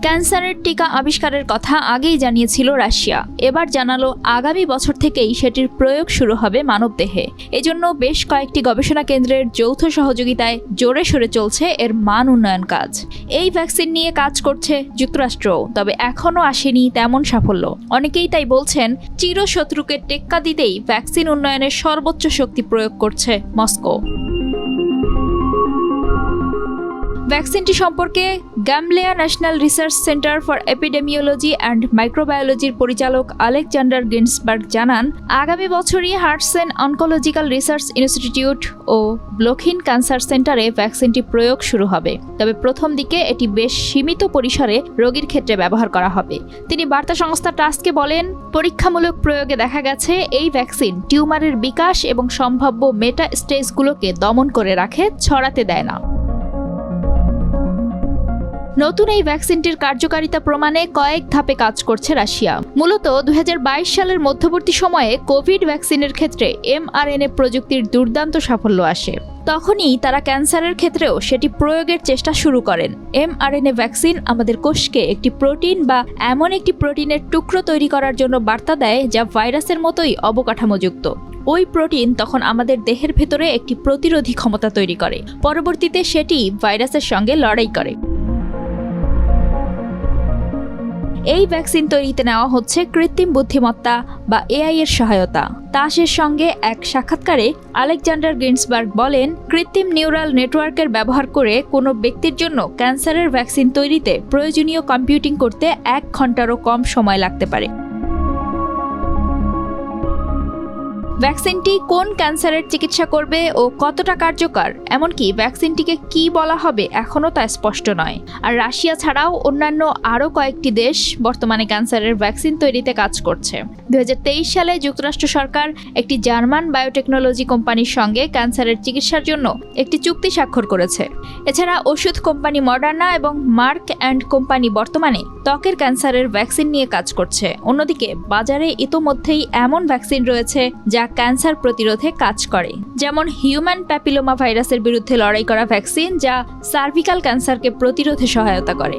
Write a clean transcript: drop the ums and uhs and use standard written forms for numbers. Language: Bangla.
ক্যান্সারের টিকা আবিষ্কারের কথা আগেই জানিয়েছিল রাশিয়া। এবার জানালো আগামী বছর থেকেই সেটির প্রয়োগ শুরু হবে মানবদেহে। এজন্য বেশ কয়েকটি গবেষণা কেন্দ্রের যৌথ সহযোগিতায় জোরে সোরে চলছে এর মান উন্নয়ন কাজ। এই ভ্যাকসিন নিয়ে কাজ করছে যুক্তরাষ্ট্রও, তবে এখনও আসেনি তেমন সাফল্য। অনেকেই তাই বলছেন, চিরশত্রুকে টেক্কা দিতেই ভ্যাকসিন উন্নয়নের সর্বোচ্চ শক্তি প্রয়োগ করছে মস্কো। ভ্যাকসিনটি সম্পর্কে Gamaleya National Research Centre for Epidemiology and মাইক্রোবায়োলজির পরিচালক আলেকজান্ডার গিন্সবার্গ জানান, আগামী বছরই হার্টসেন অনকোলজিক্যাল রিসার্চ ইনস্টিটিউট ও ব্লখিন ক্যান্সার সেন্টারে ভ্যাকসিনটি প্রয়োগ শুরু হবে। তবে প্রথম দিকে এটি বেশ সীমিত পরিসরে রোগীর ক্ষেত্রে ব্যবহার করা হবে। তিনি বার্তা সংস্থা টাসকে বলেন, পরীক্ষামূলক প্রয়োগে দেখা গেছে এই ভ্যাকসিন টিউমারের বিকাশ এবং সম্ভাব্য মেটা স্টেজগুলোকে দমন করে রাখে, ছড়াতে দেয় না। নতুন এই ভ্যাকসিনটির কার্যকারিতা প্রমাণে কয়েক ধাপে কাজ করছে রাশিয়া। মূলত 2022 সালের মধ্যবর্তী সময়ে কোভিড ভ্যাকসিনের ক্ষেত্রে mRNA প্রযুক্তির দুর্দান্ত সাফল্য আসে। তখনই তারা ক্যান্সারের ক্ষেত্রেও সেটি প্রয়োগের চেষ্টা শুরু করেন। mRNA ভ্যাকসিন আমাদের কোষকে একটি প্রোটিন বা এমন একটি প্রোটিনের টুকরো তৈরি করার জন্য বার্তা দেয় যা ভাইরাসের মতোই অবকাঠামোযুক্ত। ওই প্রোটিন তখন আমাদের দেহের ভেতরে একটি প্রতিরোধী ক্ষমতা তৈরি করে। পরবর্তীতে সেটি ভাইরাসের সঙ্গে লড়াই করে। এই ভ্যাকসিন তৈরিতে নেওয়া হচ্ছে কৃত্রিম বুদ্ধিমত্তা বা এআই এর সহায়তা। তাসের সঙ্গে এক সাক্ষাৎকারে আলেকজান্ডার গিন্সবার্গ বলেন, কৃত্রিম নিউরাল নেটওয়ার্কের ব্যবহার করে কোনো ব্যক্তির জন্য ক্যান্সারের ভ্যাকসিন তৈরিতে প্রয়োজনীয় কম্পিউটিং করতে 1 ঘন্টারও কম সময় লাগতে পারে। ভ্যাকসিনটি কোন ক্যান্সারের চিকিৎসা করবে ও কতটা কার্যকর, এমনকি ভ্যাকসিনটিকে কি বলা হবে এখনও তা স্পষ্ট নয়। আর রাশিয়া ছাড়াও অন্যান্য আরও কয়েকটি দেশ বর্তমানে ক্যান্সারের ভ্যাকসিন তৈরিতে কাজ করছে। 2023 সালে যুক্তরাষ্ট্র সরকার একটি জার্মান বায়োটেকনোলজি কোম্পানির সঙ্গে ক্যান্সারের চিকিৎসার জন্য একটি চুক্তি স্বাক্ষর করেছে। এছাড়া ওষুধ কোম্পানি মডার্না এবং মার্ক অ্যান্ড কোম্পানি বর্তমানে ত্বকের ক্যান্সারের ভ্যাকসিন নিয়ে কাজ করছে। অন্যদিকে বাজারে ইতোমধ্যেই এমন ভ্যাকসিন রয়েছে যা ক্যান্সার প্রতিরোধে কাজ করে, যেমন হিউম্যান প্যাপিলোমা ভাইরাসের বিরুদ্ধে লড়াই করা ভ্যাকসিন, যা সার্ভিক্যাল ক্যান্সারকে প্রতিরোধে সহায়তা করে।